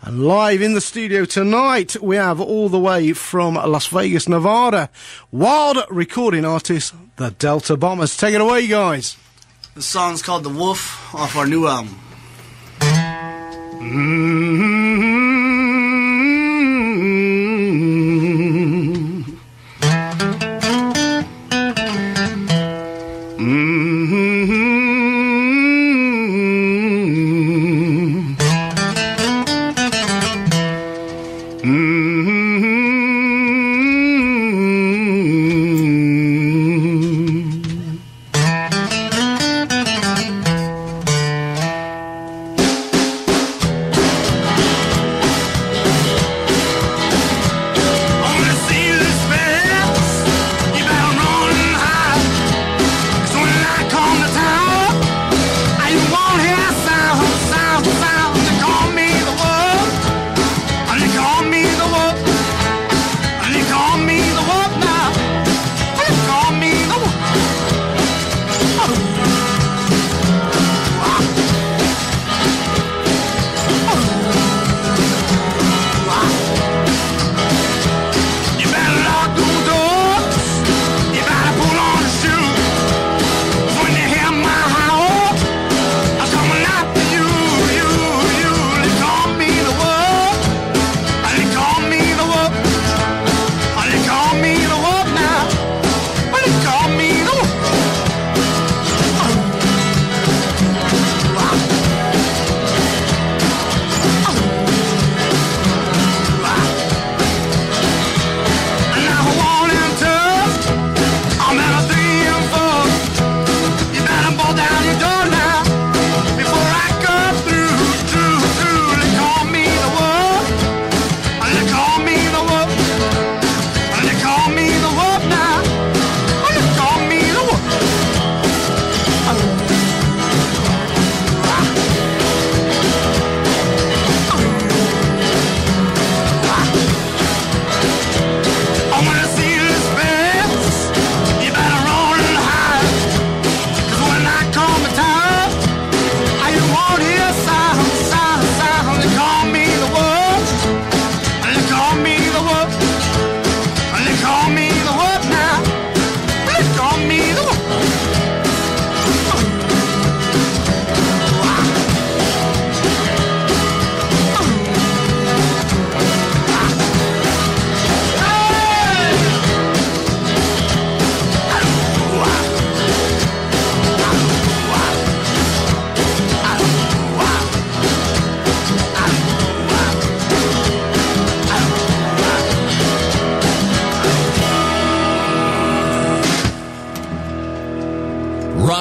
And live in the studio tonight, we have all the way from Las Vegas, Nevada, wild recording artist, the Delta Bombers. Take it away, guys. The song's called The Wolf off our new album.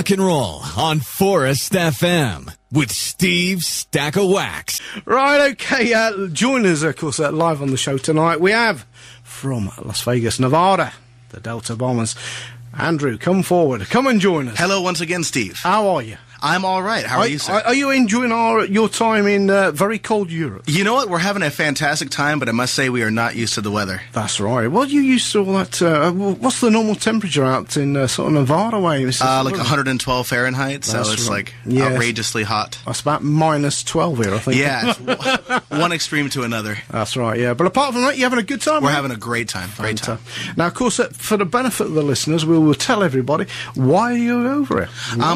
Rock and roll on Forest FM with Steve Stack of Wax. Right, okay, join us, of course, live on the show tonight. We have, from Las Vegas, Nevada, the Delta Bombers. Andrew, come forward. Come and join us. Hello once again, Steve. How are you? I'm all right. How are you, sir? Are you enjoying your time in very cold Europe? You know what? We're having a fantastic time, but I must say we are not used to the weather. That's right. Well, you used to all that. What's the normal temperature out in sort of Nevada way? Like 112 Fahrenheit, so it's right. Like outrageously hot. That's about minus 12 here, I think. Yeah, it's one extreme to another. That's right, yeah. But apart from that, you're having a good time? We're having a great time. Great time. Now, of course, for the benefit of the listeners, we will tell everybody, why are you over here?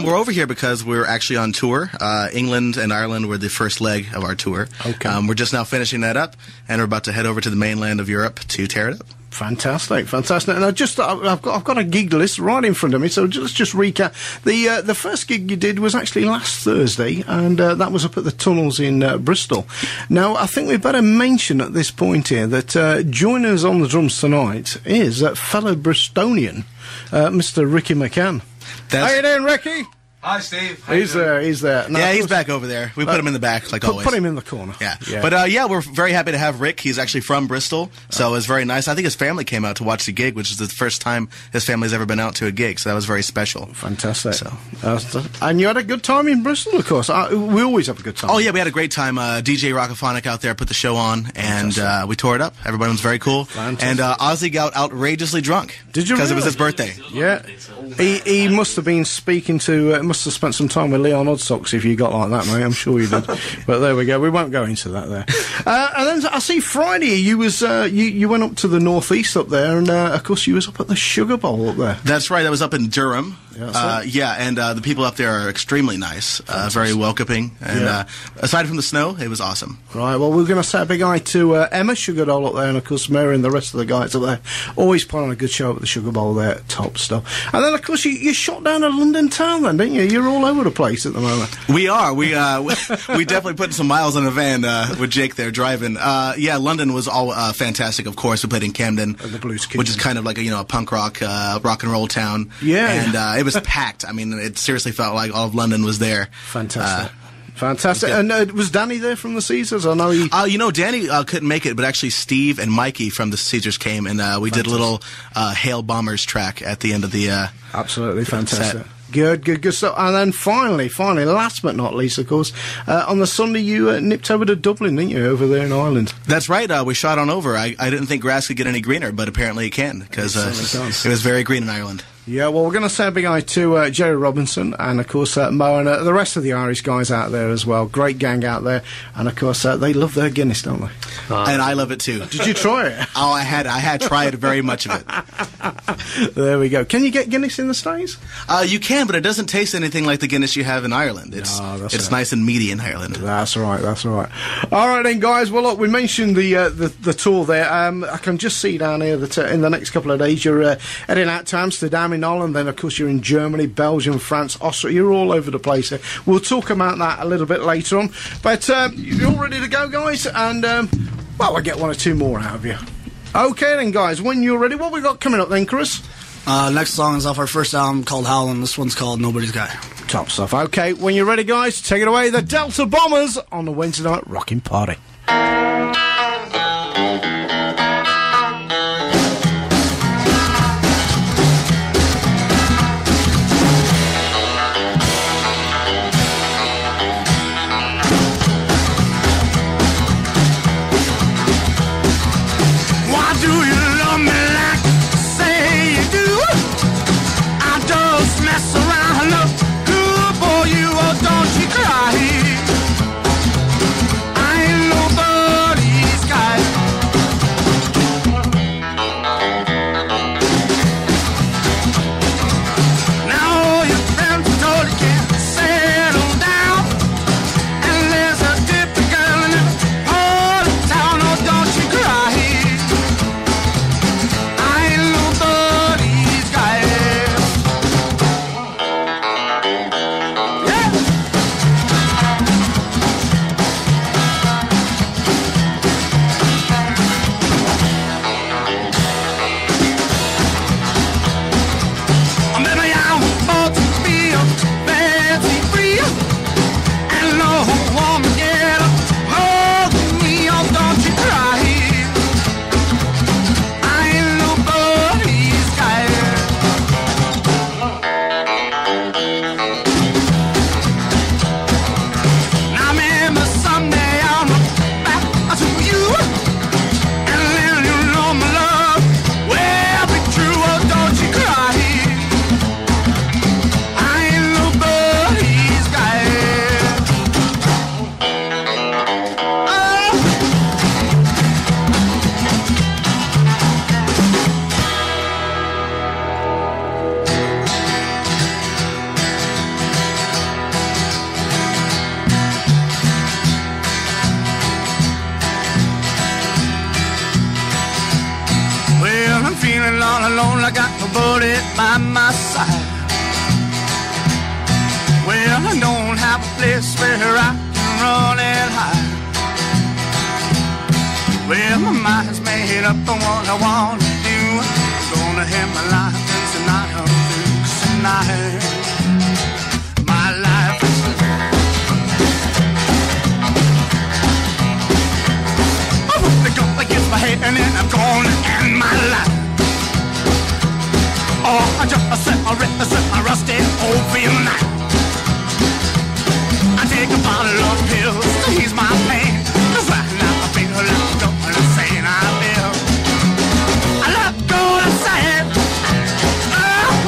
We're over here because we're actually on tour. England and Ireland were the first leg of our tour. Okay. We're just now finishing that up, and we're about to head over to the mainland of Europe to tear it up. Fantastic, fantastic. And I've got a gig list right in front of me, so let's just recap. The first gig you did was actually last Thursday, and that was up at the Tunnels in Bristol. Now, I think we better mention at this point here that joining us on the drums tonight is fellow Bristolian, Mr. Ricky McCann. How you doing, Ricky? Hi, Steve. He's there. Now, he's back over there. We put him in the back, like always. Put him in the corner. Yeah. But, we're very happy to have Rick. He's actually from Bristol, so it was very nice. I think his family came out to watch the gig, which is the first time his family's ever been out to a gig, so that was very special. Fantastic. So, and you had a good time in Bristol, of course. We always have a good time. Oh, yeah, we had a great time. DJ Rockaphonic out there put the show on, and we tore it up. Everybody was very cool. Fantastic. And Ozzy got outrageously drunk. Did you Because really? it was his birthday. Yeah. He must have been speaking to must have spent some time with Leon Odsocks if you got like that, mate. I'm sure you did. But there we go. We won't go into that there. And then I see Friday you was you went up to the northeast up there, and of course you was up at the Sugar Bowl up there. That's right. That was up in Durham. Yeah, and the people up there are extremely nice, very welcoming, and aside from the snow, it was awesome. Right, well, we're going to say a big hi to Emma Sugar Doll up there, and of course Mary and the rest of the guys up there. Always put on a good show at the Sugar Bowl there, top stuff. And then, of course, you shot down a London town then, didn't you? You're all over the place at the moment. We are. We definitely put some miles on a van with Jake there driving. London was all fantastic, of course. We played in Camden, the Blues Kitchen, which is kind of like a punk rock, rock and roll town. Yeah. And it was packed. I mean, it seriously felt like all of London was there. Fantastic. Fantastic. And was Danny there from the Caesars? I know he... Danny couldn't make it, but actually Steve and Mikey from the Caesars came, and we did a little Hail Bombers track at the end of the Absolutely fantastic. Good stuff. And then finally, last but not least, of course, on the Sunday you nipped over to Dublin, didn't you, over there in Ireland? That's right. We shot on over. I didn't think grass could get any greener, but apparently it can, because it was very green in Ireland. Yeah, well, we're going to say a big hi to Jerry Robinson and, of course, Mo and the rest of the Irish guys out there as well. Great gang out there. And, of course, they love their Guinness, don't they? And I love it, too. Did you try it? Oh, I had tried very much of it. There we go. Can you get Guinness in the States? You can, but it doesn't taste anything like the Guinness you have in Ireland. It's nice and meaty in Ireland. That's right. All right, then, guys. Well, look, we mentioned the tour there. I can just see down here that in the next couple of days you're heading out to Amsterdam in Holland. Then, of course, you're in Germany, Belgium, France, Austria. You're all over the place here. We'll talk about that a little bit later on. But you're all ready to go, guys? And, we'll get one or two more out of you. Okay, then, guys. When you're ready, what we got coming up then, Chris? Next song is off our first album called Howlin'. This one's called Nobody's Guy. Top stuff. Okay, when you're ready, guys, take it away. The Delta Bombers on the Wednesday night rocking party. alone, I got nobody by my side. Well, I don't have a place where I can run and hide. Well, my mind's made up on what I want to do. I'm gonna have my life and tonight I'm through. 'Cause tonight my life is I'm gonna get my head and then I'm gonna end my life. Oh, I just set my rusty opium night. I take a bottle of pills to ease my pain. 'Cause right now I feel like going insane. I feel I love going insane. Oh,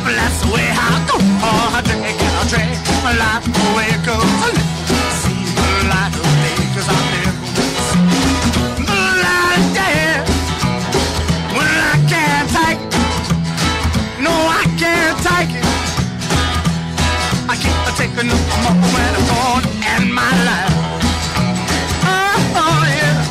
But that's the way I go. Oh, I drink and I drink my life the way it goes. See the light of day, 'cause I'm there. The light of day. When I can't take it. No, I can't take it. I can't take no more when I'm gone in my life. Oh, yeah.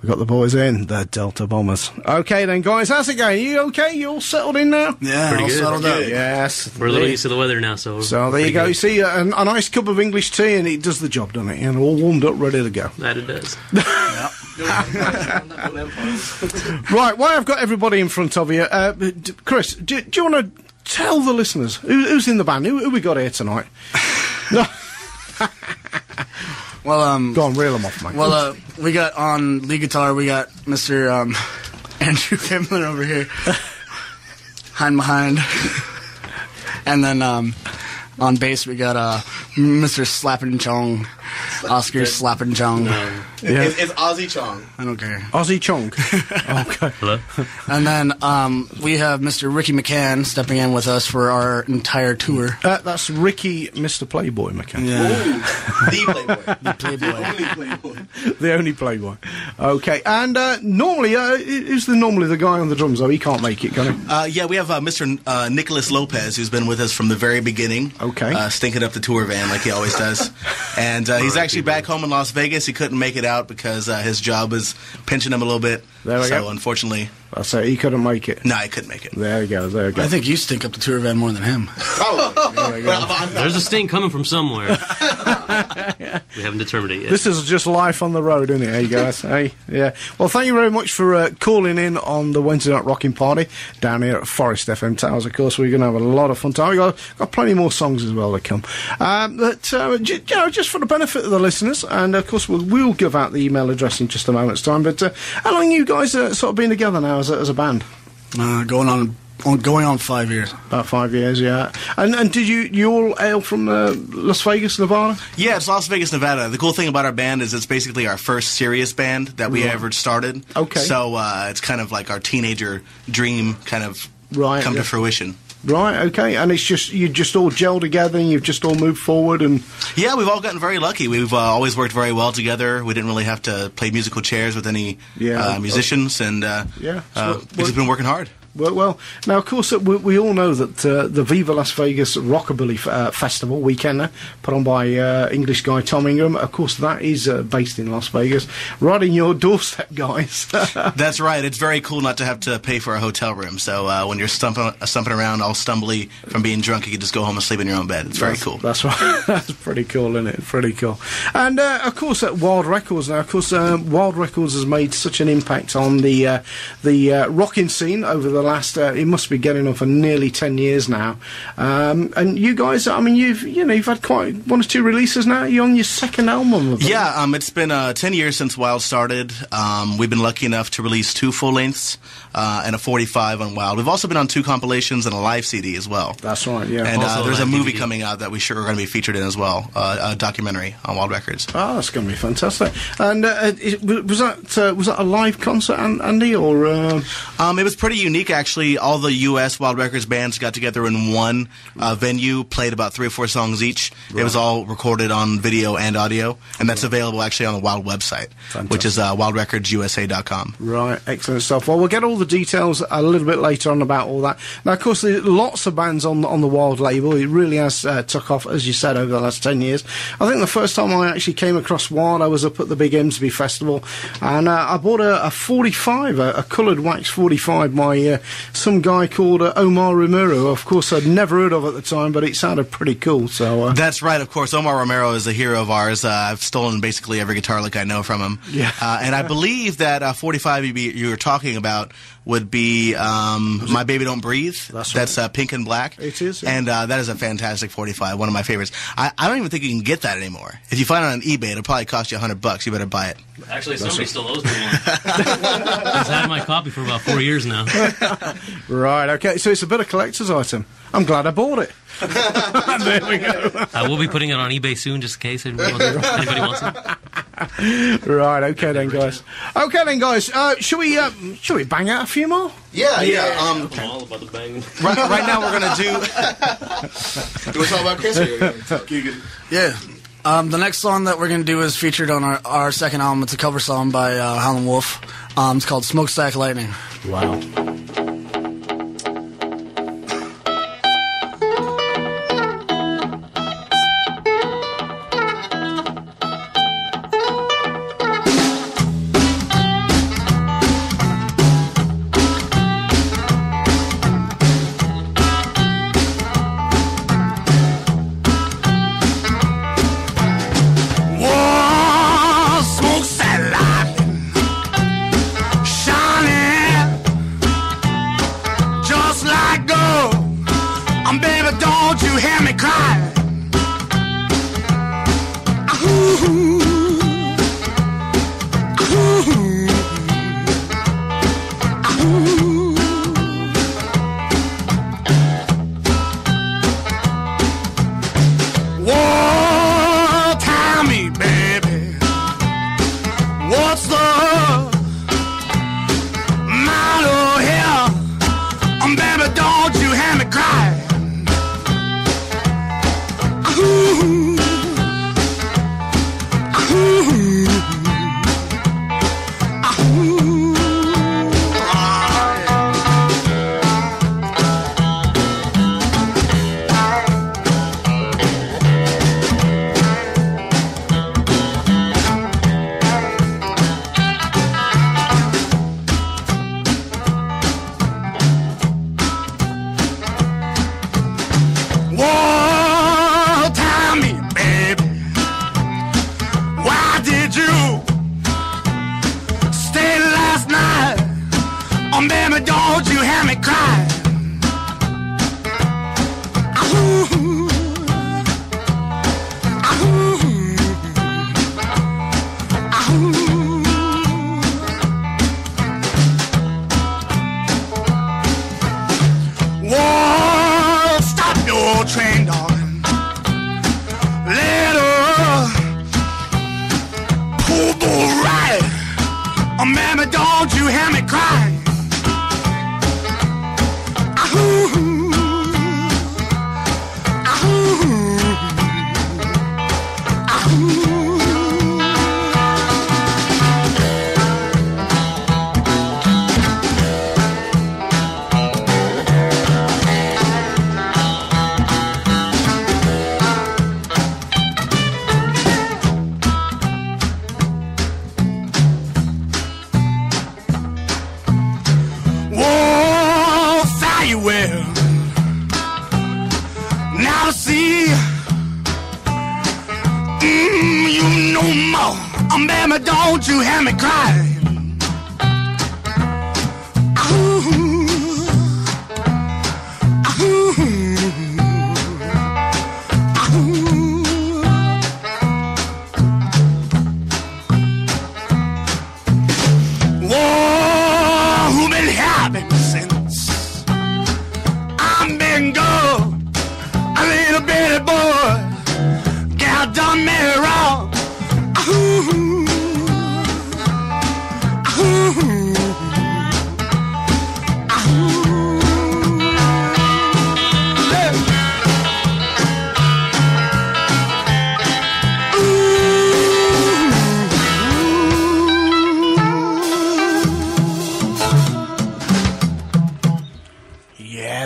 We got the boys in, the Delta Bombers. Okay then, guys, how's it going? You okay? You all settled in now? Yeah, Pretty all good. settled up. Yes. We're a little used to the weather now, so So there you go. You see, a nice cup of English tea, and it does the job, doesn't it? And all warmed up, ready to go. that it does. Right, well, I've got everybody in front of you. Chris, do you want to tell the listeners who's in the band? Who we got here tonight? No. Well, Go on, reel them off, mate. well, we got on lead guitar, we got Mr. Andrew Himmler over here, hiding behind. And then on bass, we got Mr. Slappin' Chong, Oscar Slappin' Chong. It's Ozzy Chong. I don't care. Ozzy Chong. Okay. Hello? And then we have Mr. Ricky McCann stepping in with us for our entire tour. That's Ricky, Mr. Playboy McCann. Yeah. The Playboy. The Playboy. Only Playboy. The only Playboy. Okay, and normally, who's normally the guy on the drums, though? He can't make it, can he? Yeah, we have Mr. Nicholas Lopez, who's been with us from the very beginning. Okay. Stinking up the tour van like he always does. And he's actually back home in Las Vegas. He couldn't make it out because his job was pinching him a little bit. There we so go. Unfortunately, I'll say he couldn't make it. no, he couldn't make it. There you go, there you go. I think you stink up the tour van more than him. There's a stink coming from somewhere. We haven't determined it yet. This is just life on the road, isn't it? Hey, guys. Hey, yeah. Well, thank you very much for calling in on the Wednesday Night Rocking Party down here at Forest FM Towers. Of course, we're going to have a lot of fun time. We've got plenty more songs as well to come. Just for the benefit of the listeners, and of course, we'll give out the email address in just a moment's time. But how long you guys sort of been together now as a band? Going on 5 years. About 5 years, yeah. And did you all hail from Las Vegas, Nevada? Yeah, it's Las Vegas, Nevada. The cool thing about our band is it's basically our first serious band that we ever started. Okay. So it's kind of like our teenager dream kind of come to fruition. Right, okay. And it's just, you just all gel together and you've just all moved forward and... Yeah, we've all gotten very lucky. We've always worked very well together. We didn't really have to play musical chairs with any musicians, and we've just been working hard. Well, now, of course, we all know that the Viva Las Vegas Rockabilly Festival weekend, put on by English guy Tom Ingram, of course, that is based in Las Vegas, right in your doorstep, guys. That's right. It's very cool not to have to pay for a hotel room. So when you're stumping around all stumbly from being drunk, you can just go home and sleep in your own bed. It's very cool. That's right. That's pretty cool, isn't it? Pretty cool. And, of course, at Wild Records now, of course, Wild Records has made such an impact on the rocking scene over the last, it must be getting on for nearly 10 years now. And you guys, I mean, you've had quite one or two releases now. You're on your second album. Yeah, it's been 10 years since Wild started. We've been lucky enough to release 2 full lengths and a 45 on Wild. We've also been on 2 compilations and a live CD as well. That's right, yeah. And Also there's a live movie DVD. coming out that we sure are going to be featured in as well, a documentary on Wild Records. Oh, that's going to be fantastic. And was that a live concert, Andy, or? It was pretty unique, actually, all the U.S. Wild Records bands got together in one venue, played about 3 or 4 songs each. Right. It was all recorded on video and audio, and that's available actually on the Wild website, which is wildrecordsusa.com. Right, excellent stuff. Well, we'll get all the details a little bit later on about all that. Now, of course, there are lots of bands on the Wild label. It really has took off, as you said, over the last 10 years. I think the first time I actually came across Wild, I was up at the Big Emsby Festival, and I bought a 45, a coloured wax 45 by some guy called Omar Romero. Of course, I'd never heard of at the time, but it sounded pretty cool. So that's right. Of course, Omar Romero is a hero of ours. I've stolen basically every guitar lick I know from him. Yeah. And I believe that 45 you were talking about would be My Baby Don't Breathe. That's right. That's pink and black. It is. Yeah. And that is a fantastic 45, one of my favorites. I don't even think you can get that anymore. If you find it on eBay, it'll probably cost you $100. You better buy it. Actually, somebody still owes me one. I've had my copy for about 4 years now. Right, okay, so it's a bit of collector's item. I'm glad I bought it. There we go. I will be putting it on eBay soon, just in case anybody wants it. Right, okay then, guys. Okay then, guys. Should we bang out a few more? Yeah. I'm all about the banging. Right now we're gonna do. You want to talk about Chris? Or you want to talk Keegan? Yeah. The next song that we're going to do is featured on our second album. It's a cover song by Howlin' Wolf. It's called Smokestack Lightning. Wow.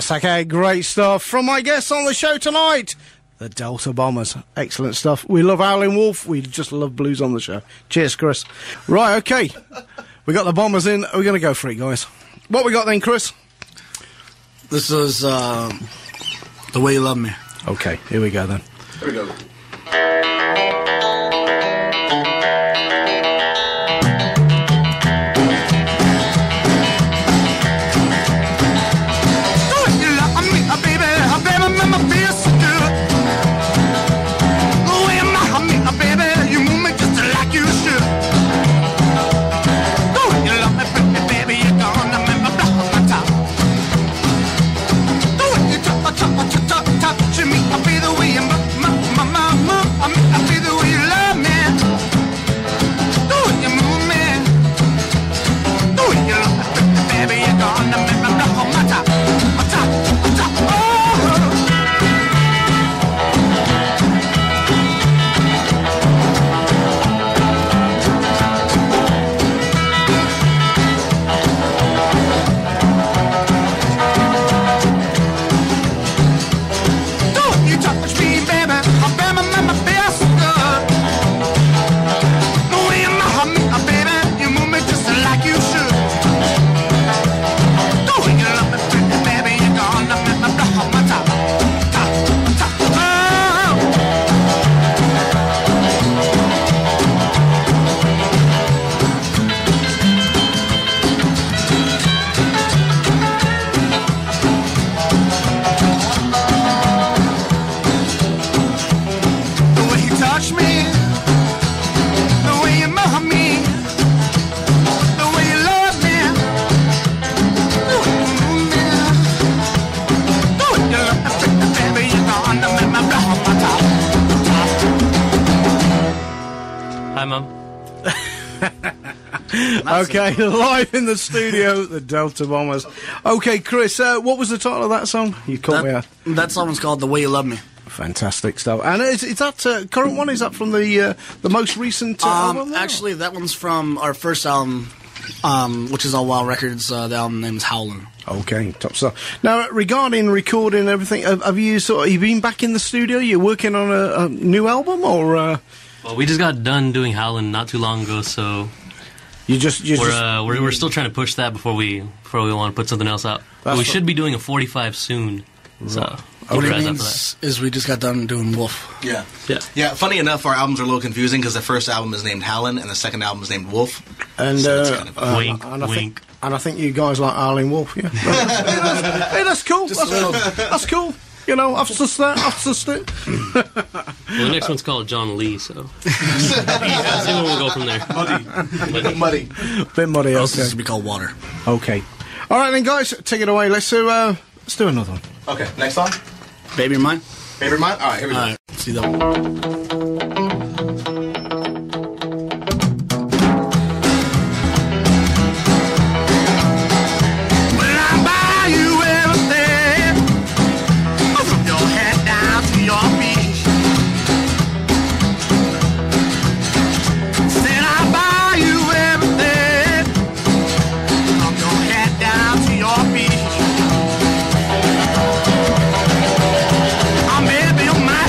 Okay, great stuff from my guests on the show tonight, the Delta Bombers. Excellent stuff. We love Howlin' Wolf. We just love blues on the show. Cheers, Chris. Right, okay. We got the Bombers in. We're going to go for it, guys. What we got then, Chris? This is The Way You Love Me. Okay, here we go then. Here we go. Hi, Mom. Okay, live in the studio, the Delta Bombers. Okay, Chris, what was the title of that song? You caught me out. That song was called The Way You Love Me. Fantastic stuff. And is that current one? Is that from the most recent album? Actually, that one's from our first album, which is all Wild Records. The album name is Howlin'. Okay, top stuff. Now, regarding recording and everything, have you been back in the studio? You're working on a new album, or? Well, we just got done doing Howlin' not too long ago, so we're still trying to push that before we want to put something else out. But we should be doing a 45 soon. So what it means is we just got done doing Wolf. Yeah. Funny enough, our albums are a little confusing because the first album is named Howlin' and the second album is named Wolf. And so it's kind of wink, wink. And I think you guys like Howlin' Wolf, yeah. Hey, that's cool. That's cool. You know, I've sussed it. Well, the next one's called John Lee, so see where we'll go from there. muddy. Bit muddy, This okay. is to be called Water. Okay. All right, then, guys, take it away. Let's do another one. Okay, next song? Baby You're Mine? Baby You're Mine? All right, here we go. All right, let's see that one. I'm baby on my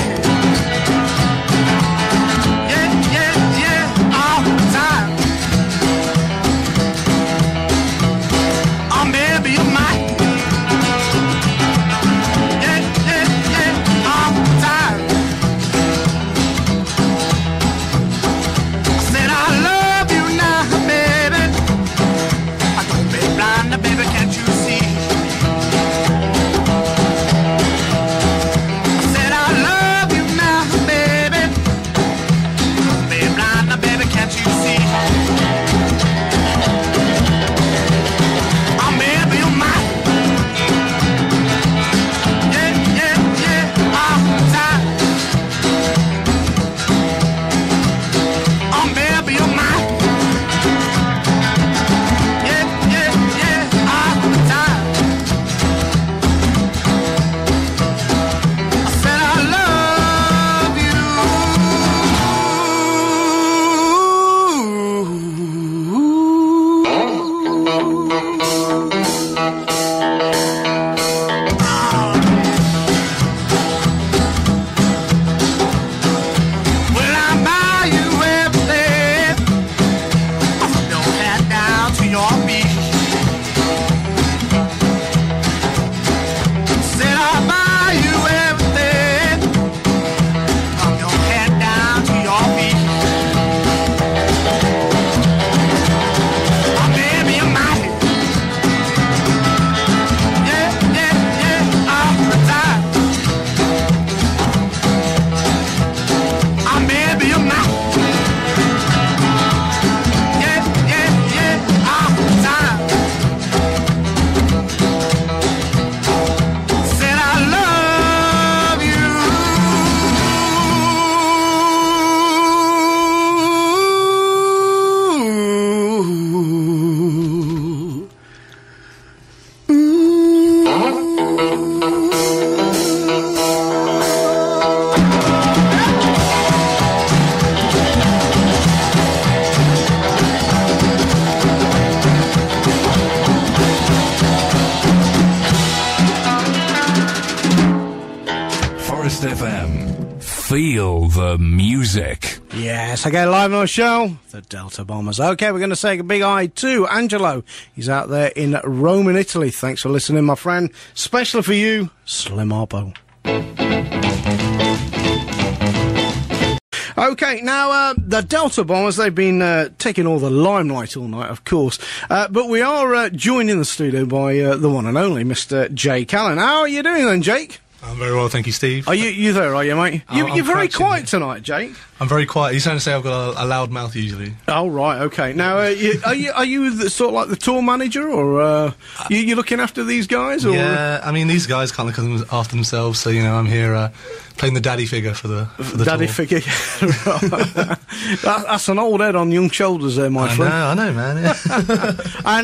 Feel the music. Yes, okay, live on the show, the Delta Bombers. Okay, we're going to say a big hi to Angelo. He's out there in Rome in Italy. Thanks for listening, my friend. Special for you, Slim Arbo. Okay, now, the Delta Bombers, they've been taking all the limelight all night, of course. But we are joined in the studio by the one and only Mr. Jake Allen. How are you doing then, Jake? I'm very well, thank you, Steve. Are you there, are you, mate? You're very quiet tonight, Jake. I'm very quiet. You're trying to say I've got a loud mouth usually. Oh, right, okay. Now, are you sort of like the tour manager, or you looking after these guys? Or? Yeah, I mean, these guys can't look after themselves, so, you know, I'm here playing the daddy figure for the daddy tour. figure. That's an old head on young shoulders there, my friend. I know, man. Yeah.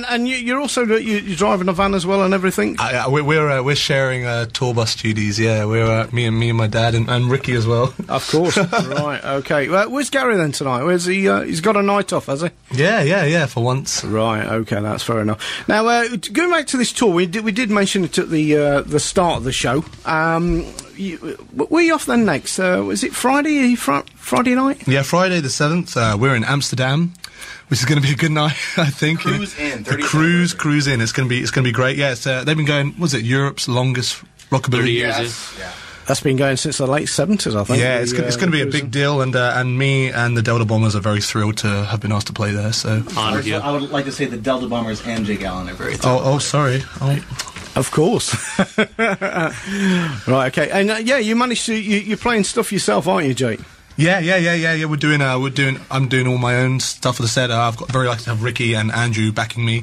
and you're also you're driving a van as well and everything. We're sharing tour bus duties. Yeah, we're me and my dad and Ricky as well. Of course. Right. Okay. Where's Gary then tonight? Where's he? He's got a night off, has he? Yeah. For once. Right. Okay. That's fair enough. Now, going back to this tour, we did mention it at the start of the show. Were you off then next? Was it Friday? Friday night? Yeah, Friday the 7th. We're in Amsterdam, which is going to be a good night, I think. Cruise in. The cruise in. It's going to be great. Yeah, they've been going. Was it Europe's longest rockabilly? 30 years. Yeah. That's been going since the late 70s, I think. Yeah, it's going to be a big deal, and me and the Delta Bombers are very thrilled to have been asked to play there. So Honored you. I would like to say the Delta Bombers and Jake Allen are very thrilled. Oh, sorry. Of course. Right, okay. And you managed to you're playing stuff yourself, aren't you, Jake? Yeah. We're doing. I'm doing all my own stuff for the set. I've got very lucky to have Ricky and Andrew backing me,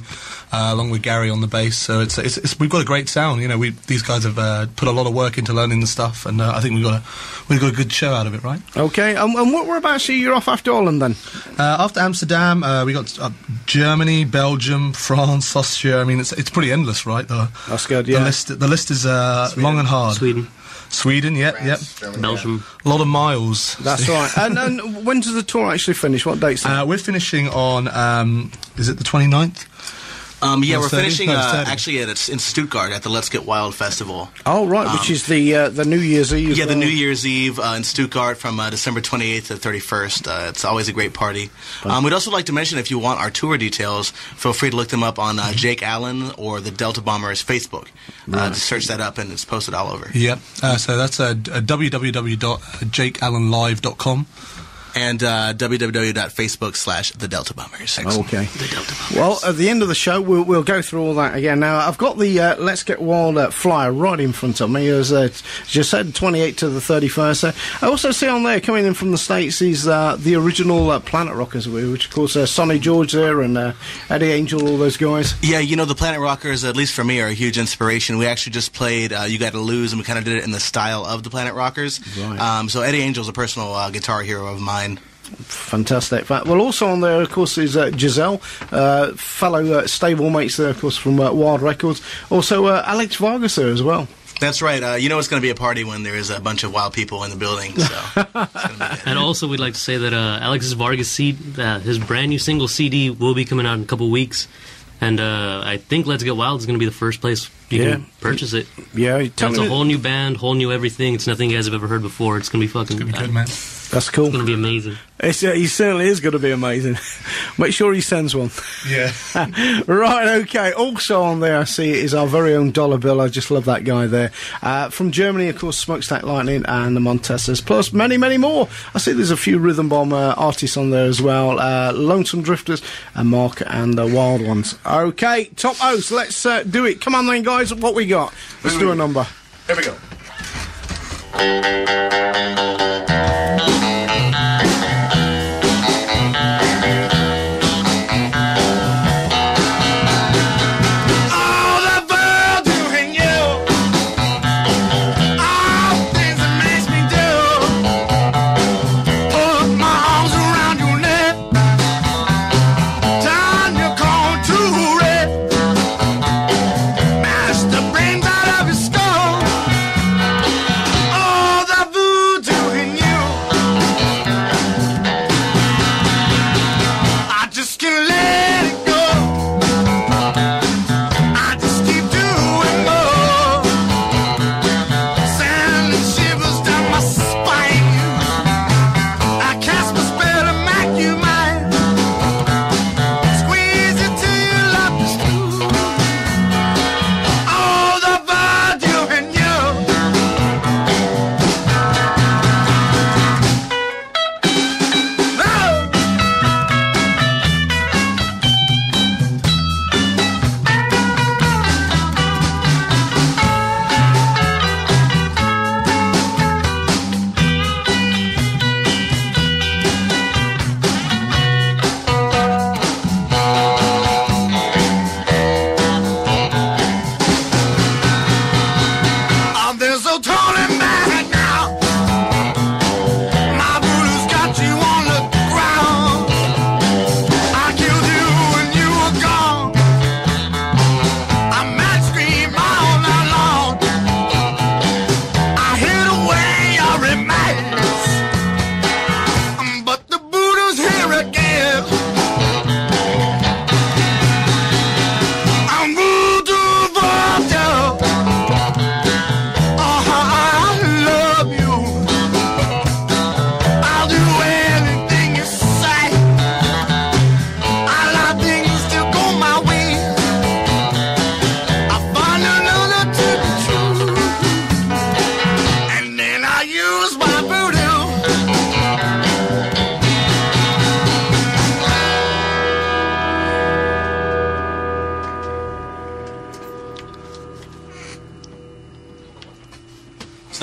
along with Gary on the bass. So it's we've got a great sound. You know, these guys have put a lot of work into learning the stuff, and I think we've got a good show out of it, right? Okay. And what whereabouts are you off after Holland then? After Amsterdam, we got Germany, Belgium, France, Austria. I mean, it's pretty endless, right? That's good. Yeah. The list is long and hard. Sweden, yep. Belgium. A lot of miles. That's right. And when does the tour actually finish? What dates? We're finishing on, is it the 29th? Yeah, we're 30? finishing No, it's 30. actually in Stuttgart at the Let's Get Wild festival. Oh, right, which is the New Year's Eve. Yeah, the New Year's Eve in Stuttgart from December 28th to 31st. It's always a great party. We'd also like to mention, if you want our tour details, feel free to look them up on Jake Allen or the Delta Bombers Facebook. Just search that up and it's posted all over. Yep. So that's www.jakeallenlive.com. And www.facebook/The Delta Bombers. Okay. The Delta Bombers. Well, at the end of the show, we'll go through all that again. Now, I've got the Let's Get Wild flyer right in front of me. As just said, 28th to the 31st. I also see on there, coming in from the States, is the original Planet Rockers, which, of course, Sonny George there and Eddie Angel, all those guys. Yeah, you know, the Planet Rockers, at least for me, are a huge inspiration. We actually just played You Gotta Lose, and we kind of did it in the style of the Planet Rockers. Right. So Eddie Angel's a personal guitar hero of mine. Fantastic. Well, also on there, of course, is Giselle, fellow stablemates there, of course, from Wild Records. Also, Alex Vargas there as well. That's right. You know it's going to be a party when there is a bunch of wild people in the building. So it's gonna be good. And also, we'd like to say that Alexis Vargas, his brand new single CD, will be coming out in a couple weeks. And I think Let's Get Wild is going to be the first place you can purchase it. Yeah. It's a whole new band, whole new everything. It's nothing you guys have ever heard before. It's going to be fucking... It's going to be good, man. That's cool. It's going to be amazing. He certainly is going to be amazing. Make sure he sends one. Yeah. Right, okay. Also on there, I see, is our very own Dollar Bill. I just love that guy there. From Germany, of course, Smokestack Lightning and the Montessors, plus many, many more. I see there's a few Rhythm Bomb artists on there as well. Lonesome Drifters and Mark and the Wild Ones. Okay, top host, let's do it. Come on then, guys. What we got? Let's do a number. Here we go. Masterbrand out of his skull. All the voodoo in you.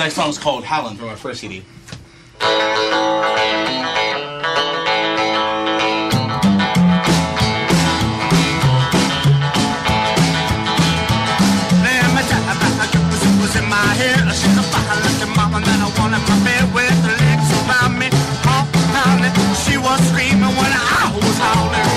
next song is called Howlin' from our first CD. Was in my head, she's a fire like your mama that I want in my bed with the legs around me, all pounding. She was screaming when I was howling.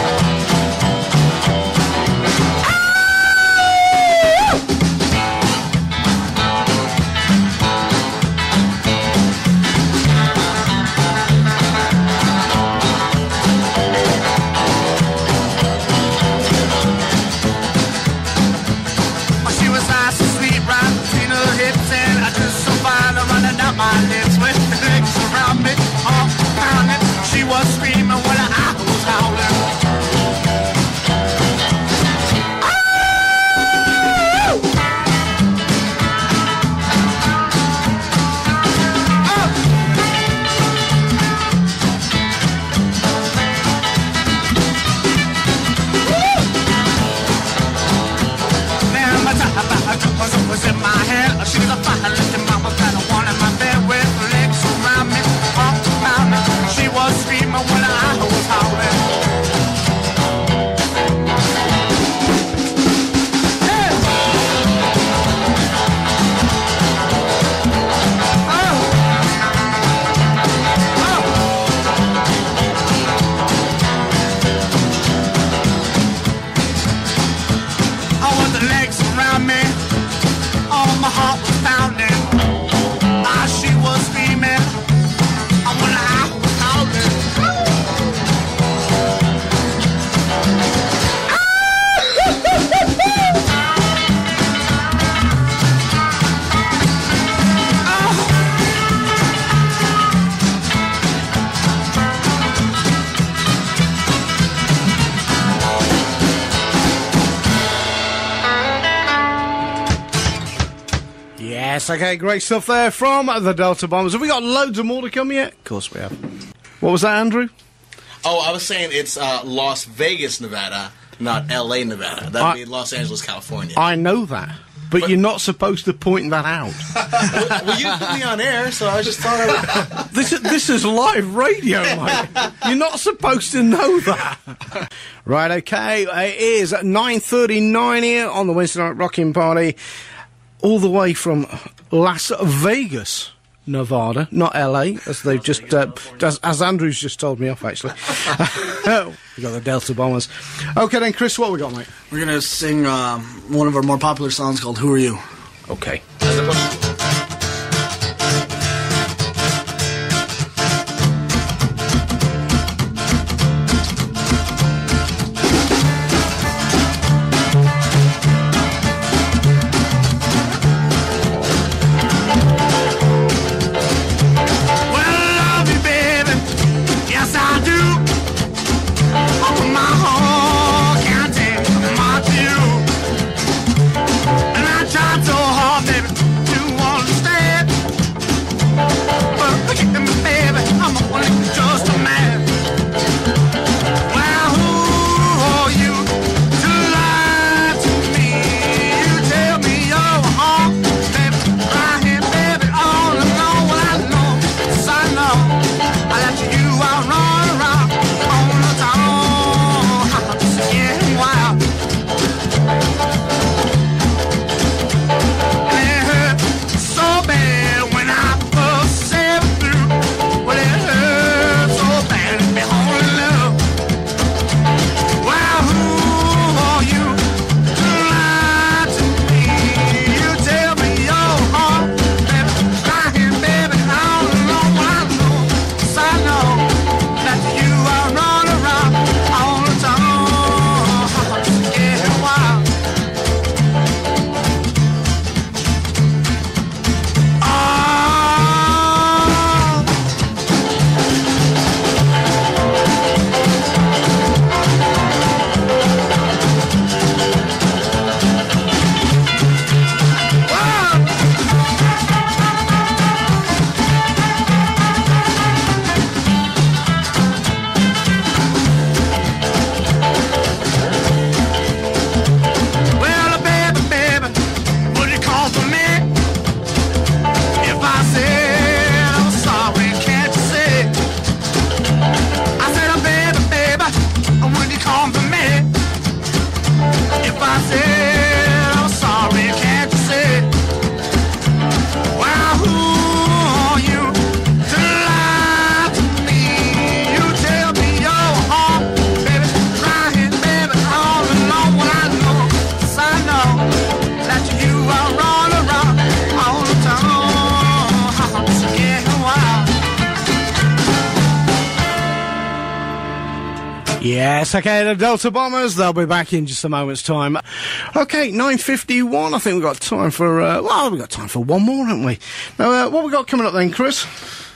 My lips with the legs around me, all pounding. She was screaming when I was howling. Man, my time was in my head. She was a fire looking mama that I wanted my bed with her legs around me, all around me. She was screaming when I was howling. Around me, all my heart was pounding. She was screaming when I was howling. Yes, okay, great stuff there from the Delta Bombers. Have we got loads of more to come yet? Of course we have. What was that, Andrew? Oh, I was saying it's Las Vegas, Nevada, not L.A., Nevada. That would be Los Angeles, California. I know that, but you're not supposed to point that out. Well, you put me on air, so I just thought I would... This is live radio, mate. You're not supposed to know that. Right, okay, it is 9:39 here on the Wednesday Night Rocking Party. All the way from Las Vegas, Nevada, not LA, as they've just, as Andrew's just told me off, actually. We got the Delta Bombers. Okay then, Chris, what we got, mate? We're gonna sing one of our more popular songs called "Who Are You?" Okay. And I tried so hard, baby, to Yes, okay, the Delta Bombers, they'll be back in just a moment's time. Okay, 9:51, I think we've got time for, we've got time for one more, haven't we? Now, what we got coming up then, Chris?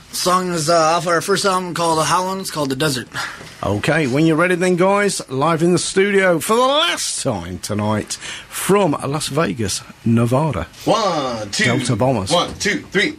The song is off our first album called Howlin', it's called The Desert. Okay, when you're ready then, guys, live in the studio for the last time tonight from Las Vegas, Nevada. 1, 2. Delta Bombers. 1, 2, 3.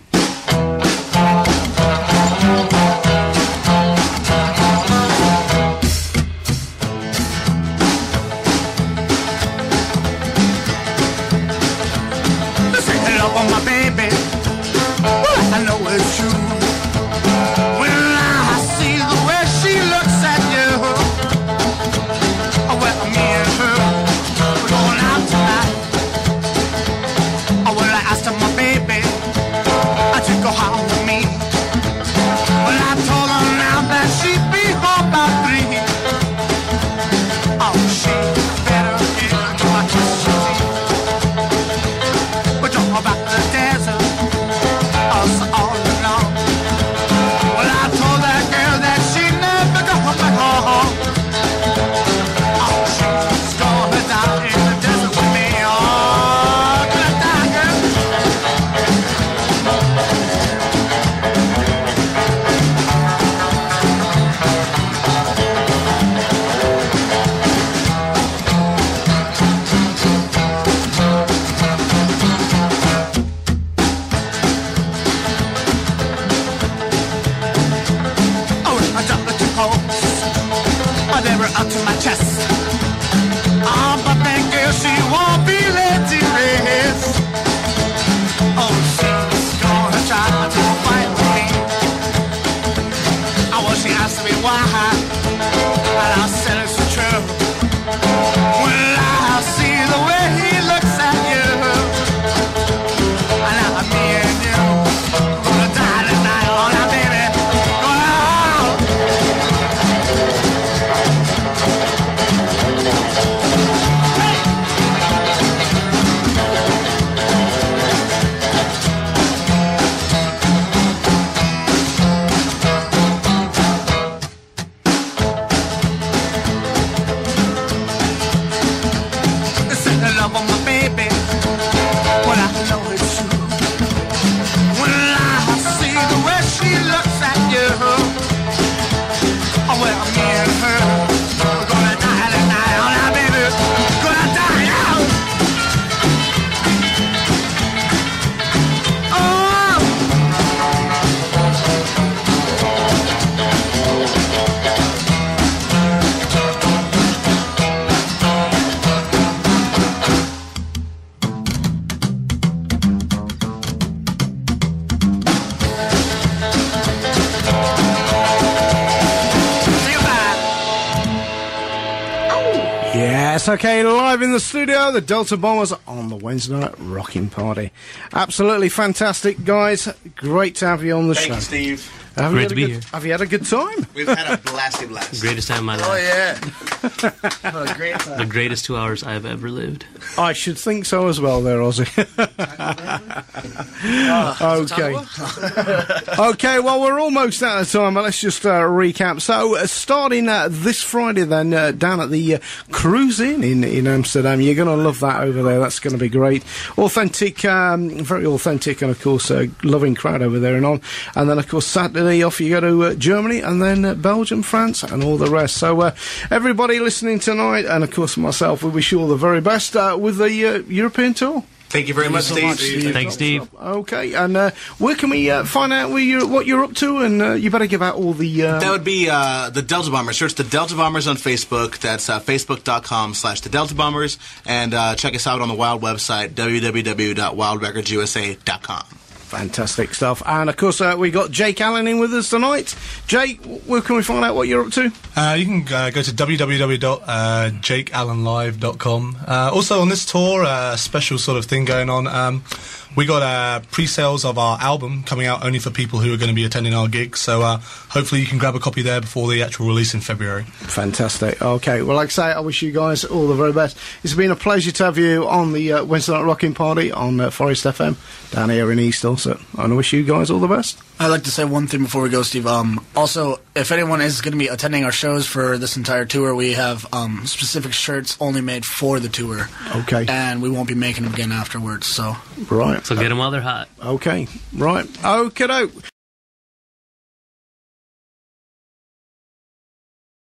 Okay, live in the studio, the Delta Bombers on the Wednesday night rocking party. Absolutely fantastic, guys. Great to have you on the show. Thank you, Steve. Great to be here. Have you had a good time? We've had a blasty blast. Greatest time of my life. Oh, yeah. What a great time. The greatest 2 hours I've ever lived. I should think so as well there, Ozzy. Okay. Okay, well, we're almost out of time, but let's just recap. So, starting this Friday then, down at the Cruise Inn in Amsterdam. You're going to love that over there. That's going to be great. Authentic, very authentic, and of course, loving crowd over there and on. And then, of course, Saturday off you go to Germany, and then Belgium, France, and all the rest. So, everybody listening tonight, and of course myself, we wish you all the very best with the European tour. Thank you very much, Steve. Thanks, Steve. Okay, and where can we find out what you're up to? And you better give out all the... That would be the Delta Bombers. Search the Delta Bombers on Facebook. That's facebook.com/the Delta Bombers. And check us out on the Wild website, www.wildrecordsusa.com. Fantastic stuff. And, of course, we got Jake Allen in with us tonight. Jake, where can we find out what you're up to? You can go to www.jakeallenlive.com. Also, on this tour, a special sort of thing going on. We got pre-sales of our album coming out only for people who are going to be attending our gigs. So hopefully you can grab a copy there before the actual release in February. Fantastic. Okay, well, like I say, I wish you guys all the very best. It's been a pleasure to have you on the Wednesday Night Rocking Party on Forest FM down here in East also. And I wish you guys all the best. I'd like to say one thing before we go, Steve. Also, if anyone is going to be attending our shows for this entire tour, we have specific shirts only made for the tour. Okay. And we won't be making them again afterwards. So right. So get them while they're hot. Okay. Right. Okay.